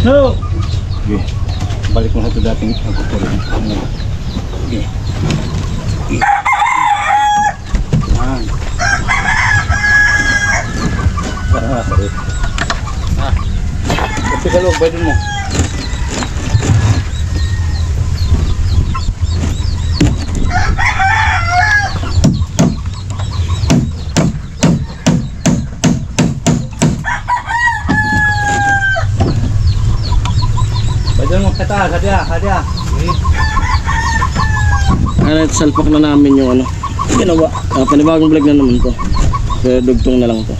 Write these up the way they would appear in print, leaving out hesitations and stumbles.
So, okay. Balik mo na ito dating pagkukulo. Okay. Yan. Sarap. Kasi kalog, bayan mo. Bayan mo kata, hadya. Alright, salpak na namin yung ano ginawa. Panibagong vlog na naman to. Pero dugtong na lang to.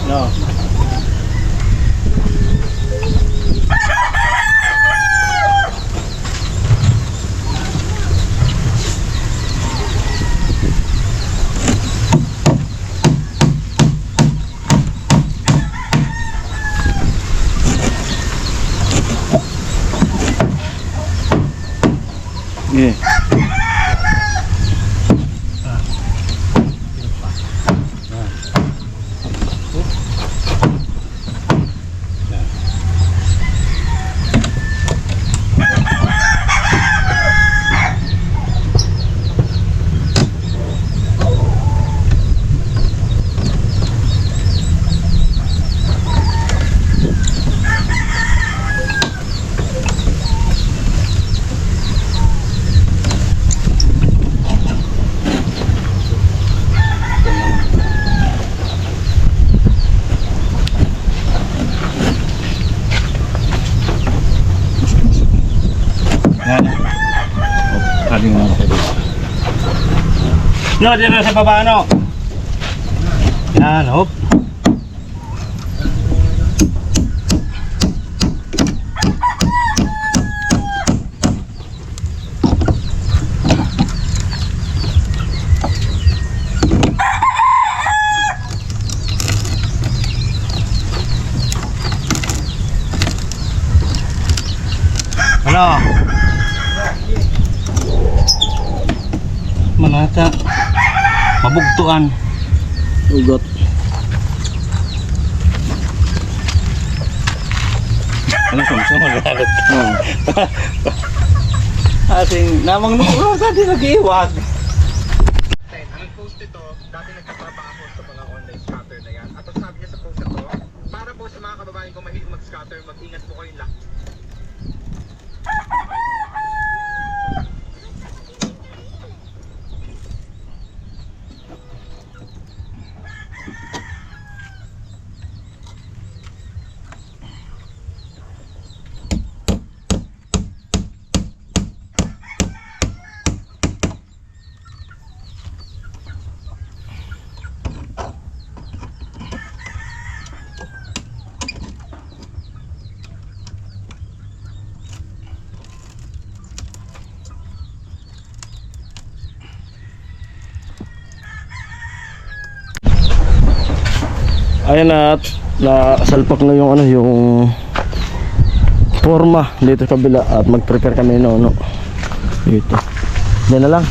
No. Yeah. Yan. Aling mo kayo. No, dito sa baba ano. Yan, hop. Ano? Manata. Mabugtuan. Ugot. Ano sumsum magalit? Oh. Ating namang nung dati nag-iwag. Ang post ito, dati nagkatrabaho sa mga online scatter na yan. At ang sabi niya sa post ito, para po sa mga kababayan kong mahilig mag-scatter, mag-ingat po kayong lahat. Ayan at nasalpak na yung ano yung forma dito sa kabila at mag-prepare kami no dito. Diyan na lang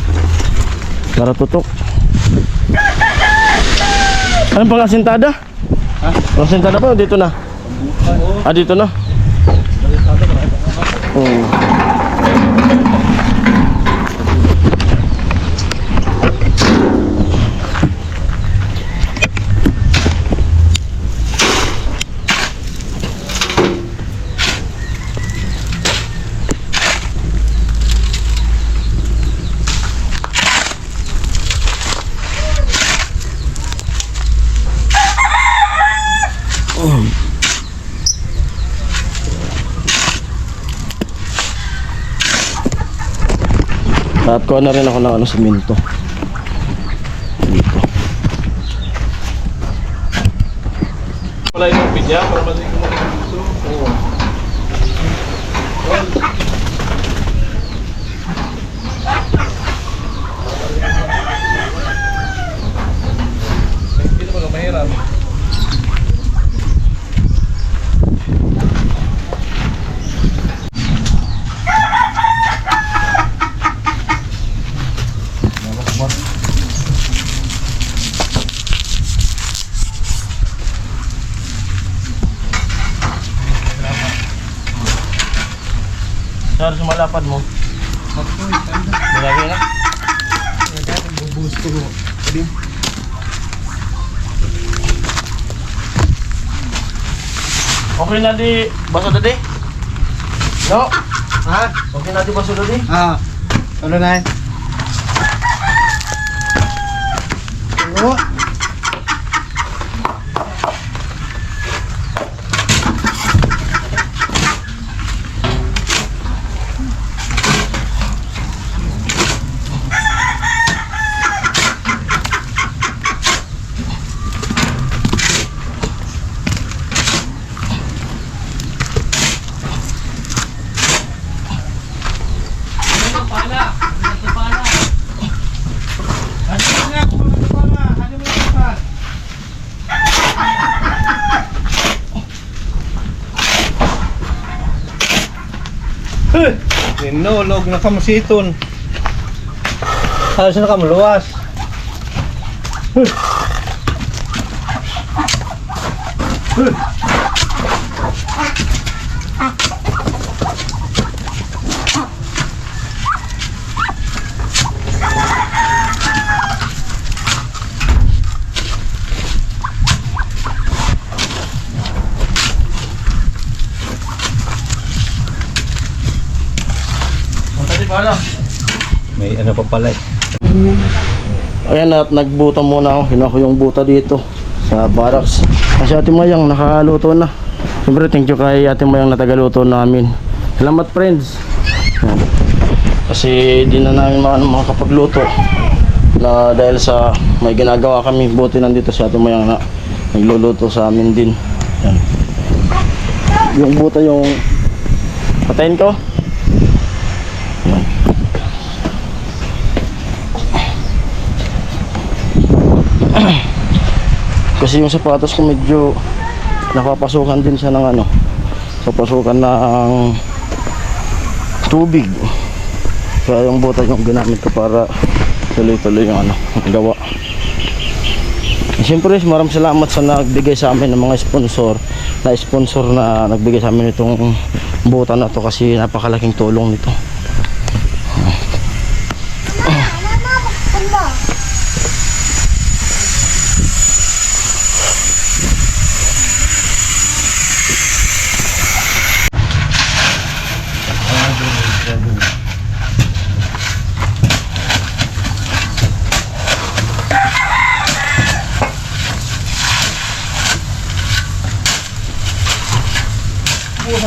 para tutok. Anong pang asintada? Ha? Asintada pa dito na? Ah, dito na? Oh. At kuha na rin ako ng semento dito. Wala yung pidya para madali ko mag-gusto. Oo. Hindi naman mahirap. Sir, sumalapad mo. Grabe na. Okay na di baso dadi? No? Ha? Okay na di baso dadi? Ano na? Oo. Ninulog na kamusiton. Halos na kamuluwas. May ano pa pala eh. Ayan at nagbuta muna ako. Kinuha ko yung buta dito sa barracks. Kasi Ate Mayang nakaluto na. Siyempre thank you kay Ate Mayang na tagaluto namin. Salamat friends. Ayan. Kasi di na namin makakapagluto na dahil sa may ginagawa kami. Buti nandito si Ate Mayang na nagluluto sa amin din. Ayan. Yung buta yung patayin ko. Kasi yung sapatos ko medyo napapasukan din siya ng ano, papasukan ng tubig. Kaya yung buta yung ginamit ko para tuloy-tuloy yung ano, ang gawa. Siyempre maraming salamat sa nagbigay sa amin ng mga sponsor na nagbigay sa amin itong buta na to kasi napakalaking tulong nito.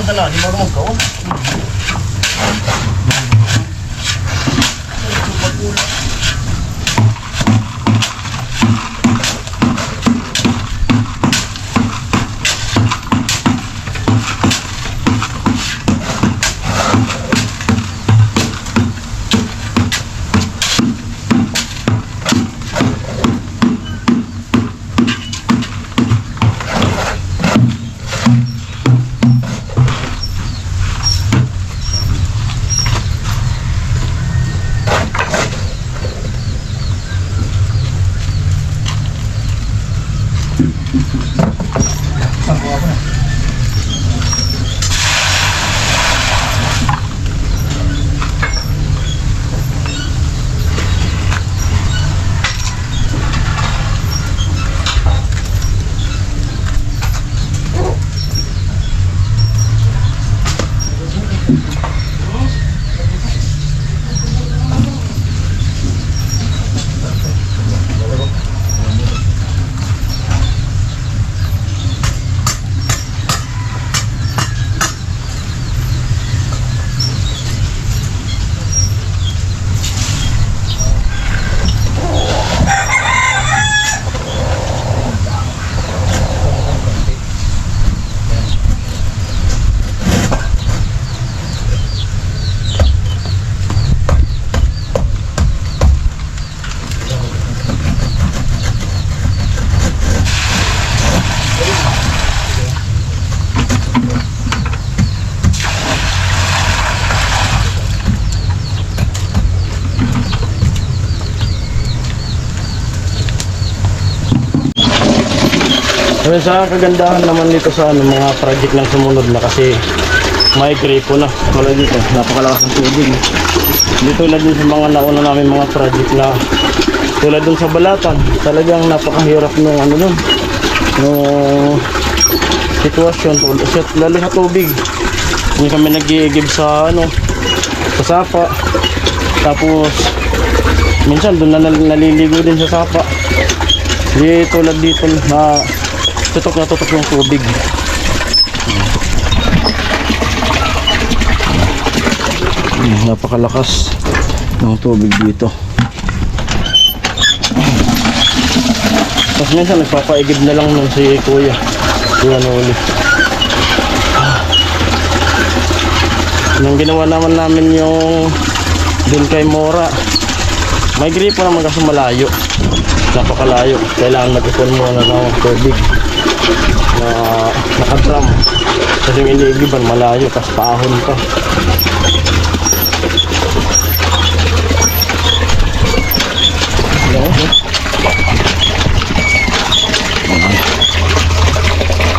Dala, di ba mo ko? Ayun, sa kagandahan naman dito sa ano, mga project ng sumunod na kasi may gripo na. Tulad dito, napakalakas ng tubig. Dito na din sa mga nauna namin mga project na tulad dun sa Balatan, talagang napakahirap nung ano nun, nung sitwasyon, lalo sa tubig. Hindi kami nag-i-give sa ano, sa sapa. Tapos minsan doon na naliligo din sa sapa. Di tulad dito na tutok yung tubig. Napakalakas ng tubig dito. Tapos minsan nagpapaigib na lang nung si Kuya Noli. Nung ginawa namin yung dun kay Mora, may gripo naman kasi malayo, napakalayo. Kailangan mag-ipon muna ng tubig na nakadram kasi yung iniigiban malayo, tapos paahon pa.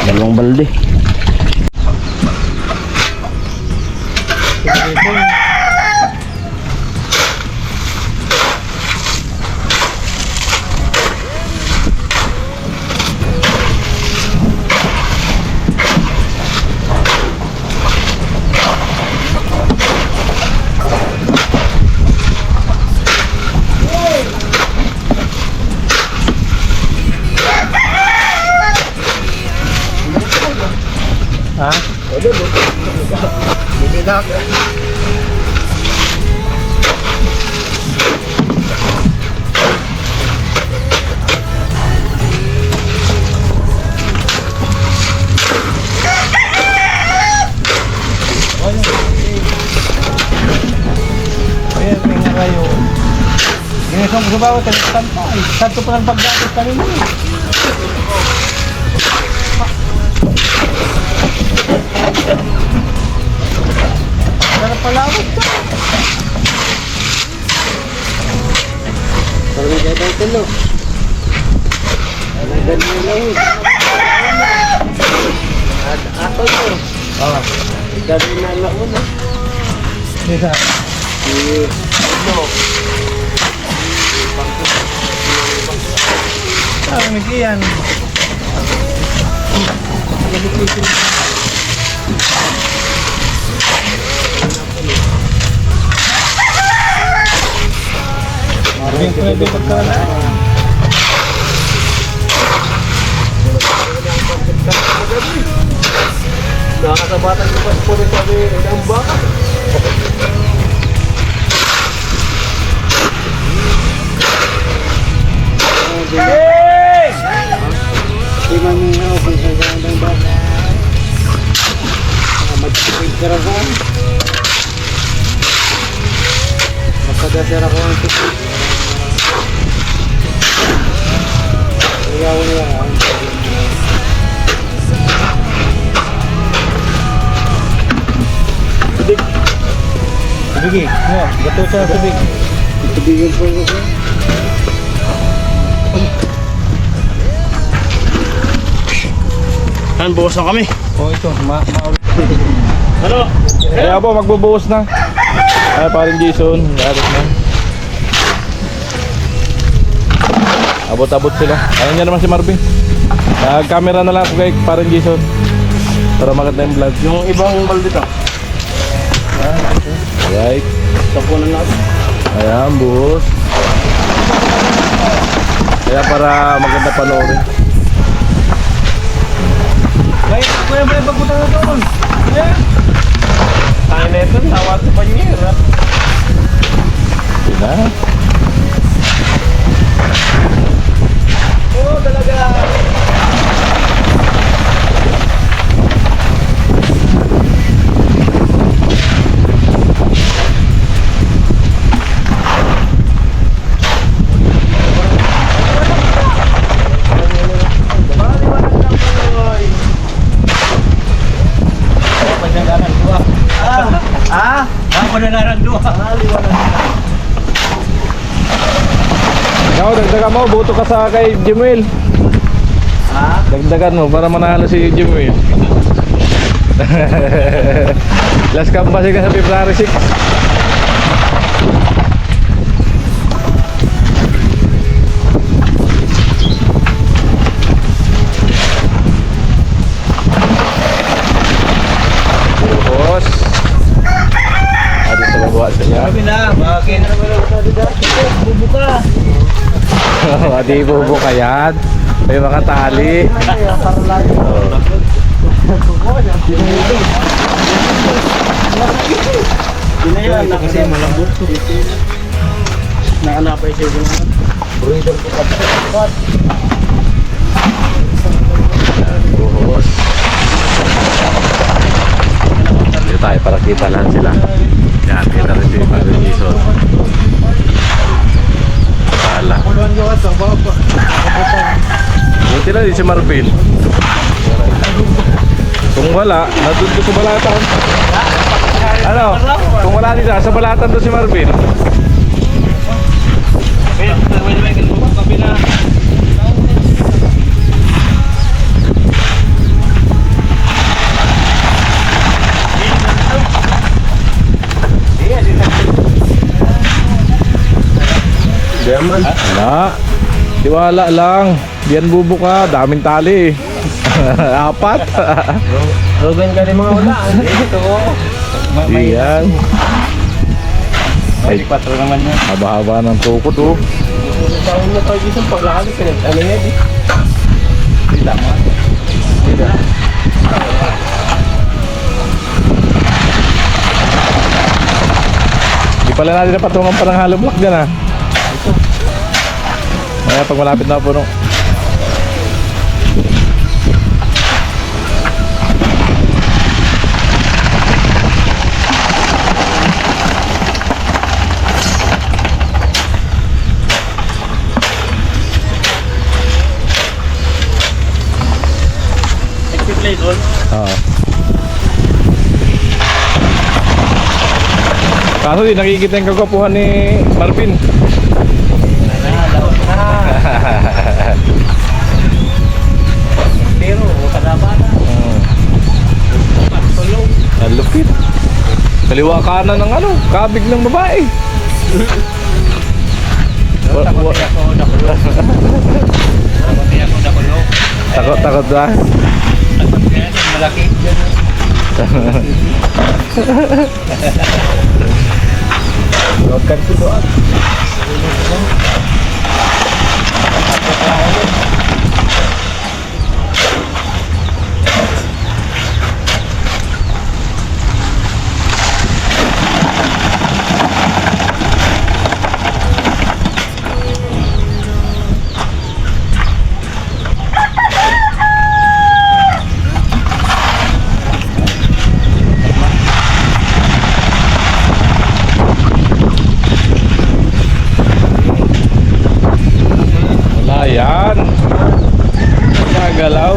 Dalawang balde. Santo pa ng pagdating kanina. Pero palawag ka. Parang may dagang tulo. May dagang lahig. At ato to. Oo. Dagang na launa. Isa. Ano? Ang nagiyan. Maraming pwede magkala. Nakakabatan ko pa po rin sabi ang baka. Di mami ako kung sa gandang bata. Mag-tipid ka rin. Magkadasera ko ang tipid. Ayaw niya. Tubig. Tubig eh. Gato sa tubig. Tubigin po ko. Yan, bukas na kami. Oh, ito. Ano? Kaya po, magbubuhos na. Ay, paring Jason. Dapat na. Abot-abot sila. Ayun niya naman si Marvin. Nag-camera na lang ako kay paring Jason. Para maganda yung vlog. Yung ibang balde to. Alright. Tapunan natin. Ayan, buhos. Kaya para maganda panoorin. Ay, kuya ba yung pagpunta na doon? Yeah. Tayo na ito, tawag sa panyera. Sina? Oo, talaga. Ikaw, dagdagan mo, buto ka sa kay Jimuel. Dagdagan mo para manalo si Jimmy. Last campus ka sa February 6. Bos. Ada sa baba sa niya. Sabi na, bakit na naman dito? Bubuka. Adi bubuka yan. May mga tali. Yan, kasi malambot to. Nakanapay siya yung breeder ko pa. Bos. Dito tayo para kita lang sila. Yan, kita rin si Padre Jesus. Wala. Buti na din si Marvin. Kung wala, nandun doon sa balatan. Ano? Kung wala din sa balatan doon si Marvin. Diamond. Wala. Tiwala lang. Diyan bubuka. Daming tali. Apat. Rogan ka rin mga wala. Ito. Diyan. Ay, patro naman yan. Haba-haba ng tukot oh. Taon na tayo isang paglakad. Ano yan eh? Hindi tama. Di pala natin napatungan pa ng hollow block dyan ah. Kaya pag malapit na puno. Oo. Kaso di nakikita yung kagwapuhan ni Marvin. Pero, kadaba na. Ang lupit. Kaliwa kanan ng ano, kabig ng babae. Takot ako nakulong. Takot ba? Malaki. Huwag ka rin doon. Wala yan. Nagalaw.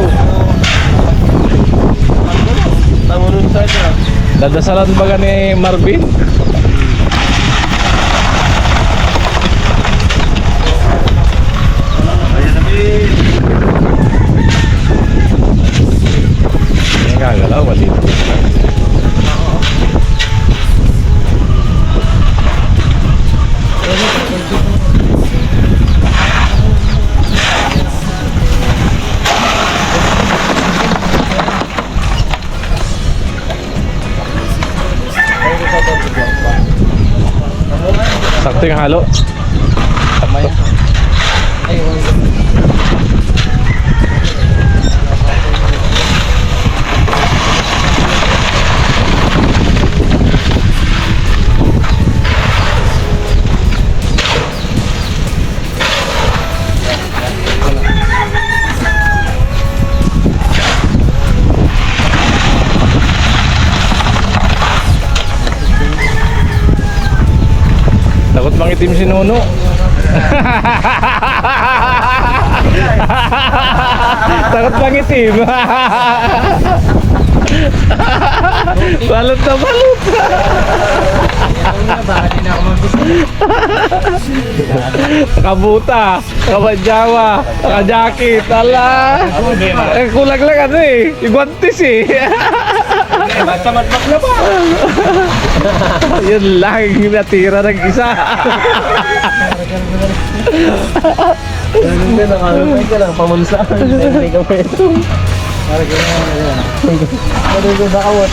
Tangunin sa ito. Dadasalan ba ka ni Marvin? Nagagalaw, mali. Sakto yung halo. Takot bang itim si Nuno? Takot bang itim? Balot na balot. Baka di na ako mabisita. Nakabuta, nakamadyawa, nakajakit, ala. Eh, kulang lang ano eh, igwantis eh. Basta matmak na ba? Yun lang yung natira ng isa. Ganun din, nakalapay ka lang, pamunsa. Hindi ka pwede. Parang gano'n. Ganun din sa kawat.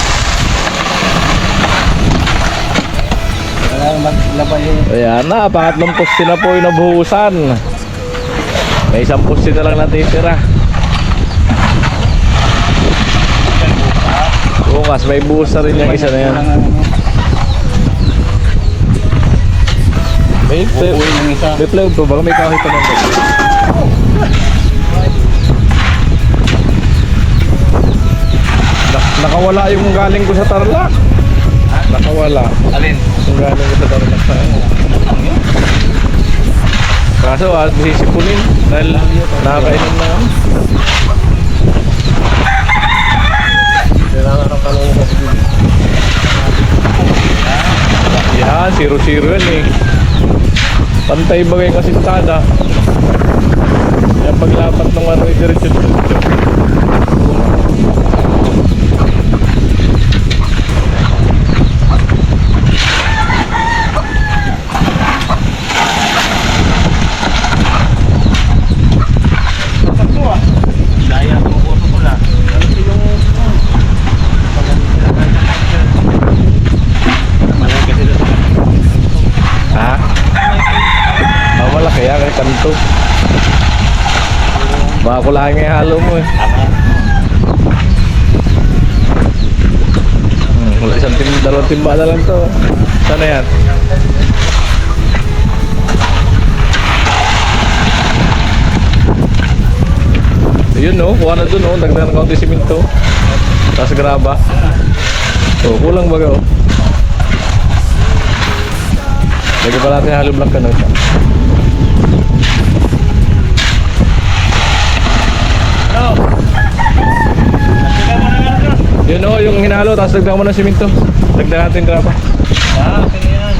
Walang maglabay yun. Ayan na, pangatlong poste na po yung nabuhusan. May isang poste na lang natitira. Bukas, may buhos na rin yung isa na yan. May plywood po, baka may kahoy pa naman. Nakawala yung galing ko sa Tarlac. Nakawala. Alin? Yung galing ko sa Tarlac sa kaso sisipunin dahil nakakainom na. Kailangan ng talong sa siguro. Yan, 0-0 yan eh. Pantay bagay kasintada. Yan paglapat ng ano, diretso-diretso. Ha? Wala kaya kay kanto. Baka kulahin nga yung halo mo eh. Wala isang dalawang timba na lang to. Sana yan? Yun no, kuha na dun oh. Dagdagan ng kaunti siminto. Tapos graba. Oh, kulang baga oh. Lagi pa natin halo block ka no. Yun o, yung hinalo, tapos dagdagan mo ng siminto. Dagdagan natin graba. Ah, okay yan.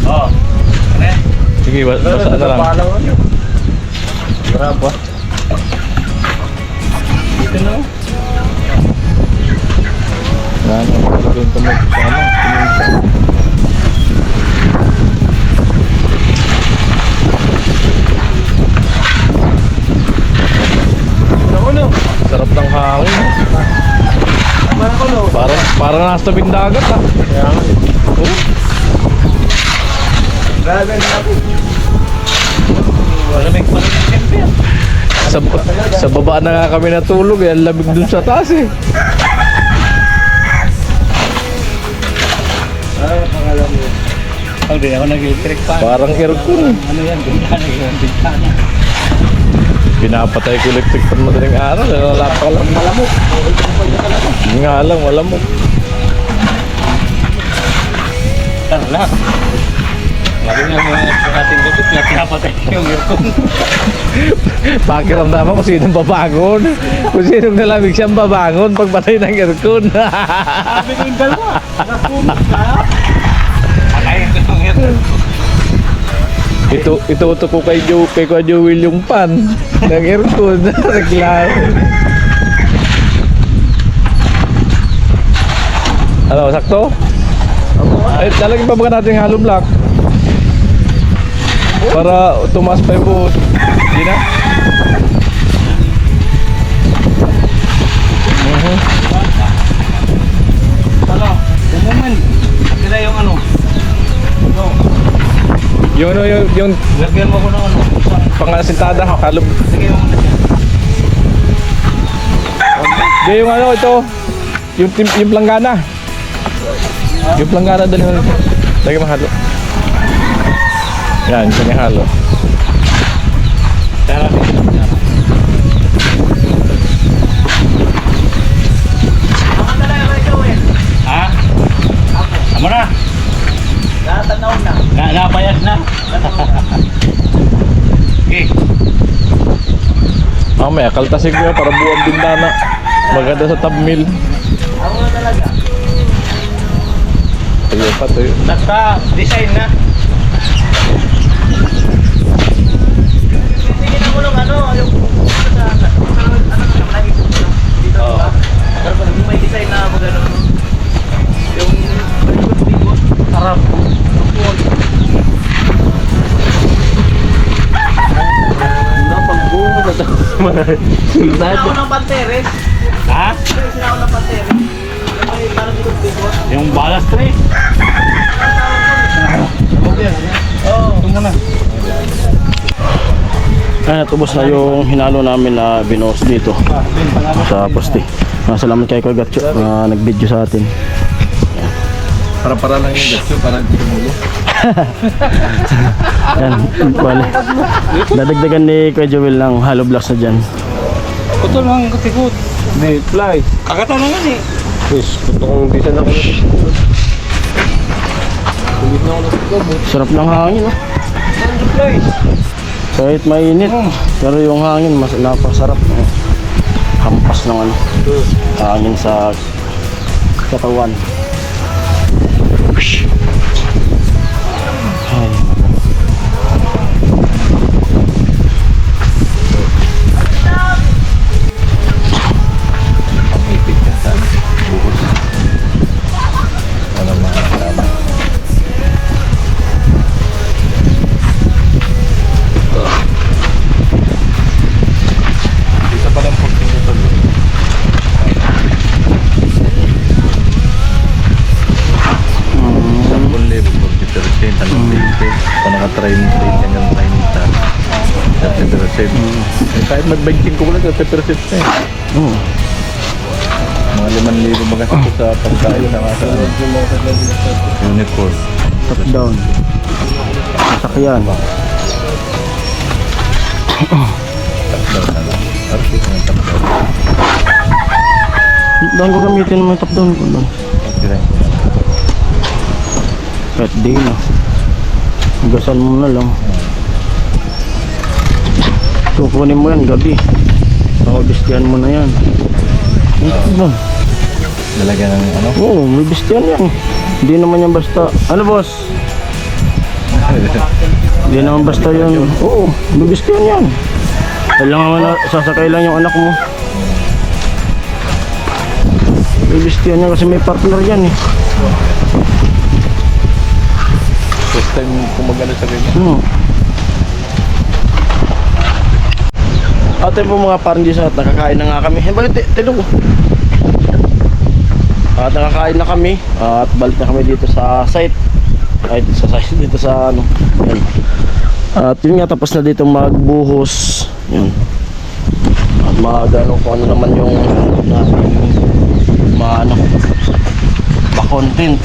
Oh, ano yan? Sige, basa na lang. Graba. Dito na. Yan, doon ka mag-sama. Sarap ng hangin. Parang nasa tabing dagat ah. Oh. Grabe na ako. Sa baba na nga kami natulog eh. Ang lamig dun sa taas eh. Ay, pangalan mo. Oh, di ako nag-electric fan. Parang aircon. Ano yan? Bintana yun. Bintana. Pinapatay ko electric fan madaling araw. Lalala pa lang. Malamok. Hindi nga lang, malamok. Tala. Lagi nga mga ating gatot na pinapatay yung aircon. Pakiramdaman kung sinong babangon. Kung sinong nalamig siyang babangon pagpatay ng aircon. Sabi ko yung dalawa. Nakumot ka. Akayin ko yung aircon. Ituto ko kay Kuya Joel yung pan ng aircon. Reklamo. Ano, sakto? Ay, lalagyan pa ba natin yung hollow block? Para tumaas pa yung buhos. Hindi na? Ano? Umuman. Sila yung ano? Yung ano, yung Lagyan mo ko ng ano? pangasintada, hollow. Sige mo na siya. Hindi, yung ano, ito. Yung planggana. Yung planggana dali mo. Lagyan mo halo. Yan, yung halo. Tara. Ha? Amo na. Natanaw na. Napayas na. Okay. Mamaya, kaltasig ko yan para buong bintana. Maganda sa thumbnail. Ako na talaga. Ayun pa to yun. Nagka-design na. Tingin ako ng ano, yung dito. Pero pag may design na ako gano'n. Yung likod-likod. Sarap. Napag-buo na ito. Sina ako ng Panteres. Ha? Sina ako ng Panteres. Yung may parang likod-likod. Yung balas tray? Oo. Ito muna. Ayan, natubos na yung hinalo namin na binuhos dito sa poste. Salamat kay Kuya Gatcho na nag-video sa atin. Para lang yung gatso, para hindi kumulo. Yan, bali. Dadagdagan ni Kuya Joel ng hollow blocks na dyan. Putol lang katikot. Hindi, fly. Kakata na nga eh. Yes, kung di sana ako Sarap ng hangin, oh. Kahit mainit, pero yung hangin mas napasarap. Oh. Hampas ng ano, hangin sa katawan. Ay. Ipit ka sa buhos. Walang makakalaman. Isa pa lang po ito. 40% hanggang 20. Kung naka-try mo 30 hanggang 30%. Kahit mag-banking ko lang 30% na eh. Oh. Mga 5,000 mga ito sa pagkain sa mga unicorn. Top down. Masakyan. Top down na lang. Okay, mga top down. Doon ko gamitin mo yung top down ko doon. Okay. Kahit di na. Gasan mo na lang. Kukunin mo yan gabi. Bistihan mo na yan. Ito ba? Lalagyan ng ano? Oo, may bistihan yan. Hindi naman yan basta. Ano boss? Hindi naman basta yan. Oo, may bistihan yan. Kailangan na sasakay lang yung anak mo. May bistihan yan kasi may partner yan eh. First time kumagana sa ganyan. Ate po mga parangis at nakakain na nga kami. Balik tilo ko. At nakakain na kami at balik na kami dito sa site. Ay, sa site dito sa ano. Yan. At yun nga, tapos na dito magbuhos. Yun. At magano kung ano naman yung natin ma-content.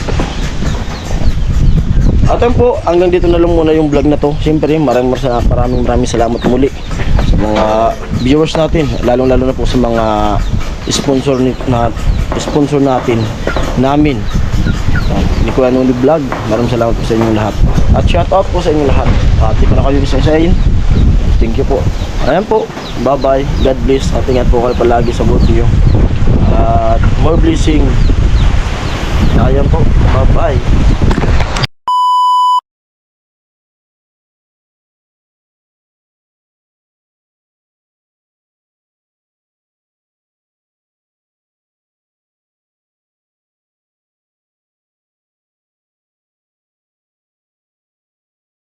At yun po, hanggang dito na lang muna yung vlog na to. Siyempre, maraming salamat muli sa mga viewers natin, lalong lalo na po sa mga sponsor namin ni Kuya Noli Vlog. Maraming salamat po sa inyong lahat at shout out po sa inyong lahat at di ko na kayo isa-isahin. Thank you po. Ayan po, bye bye, God bless at ingat po kayo palagi sa buhay niyo at more blessing. Ayan po, bye bye.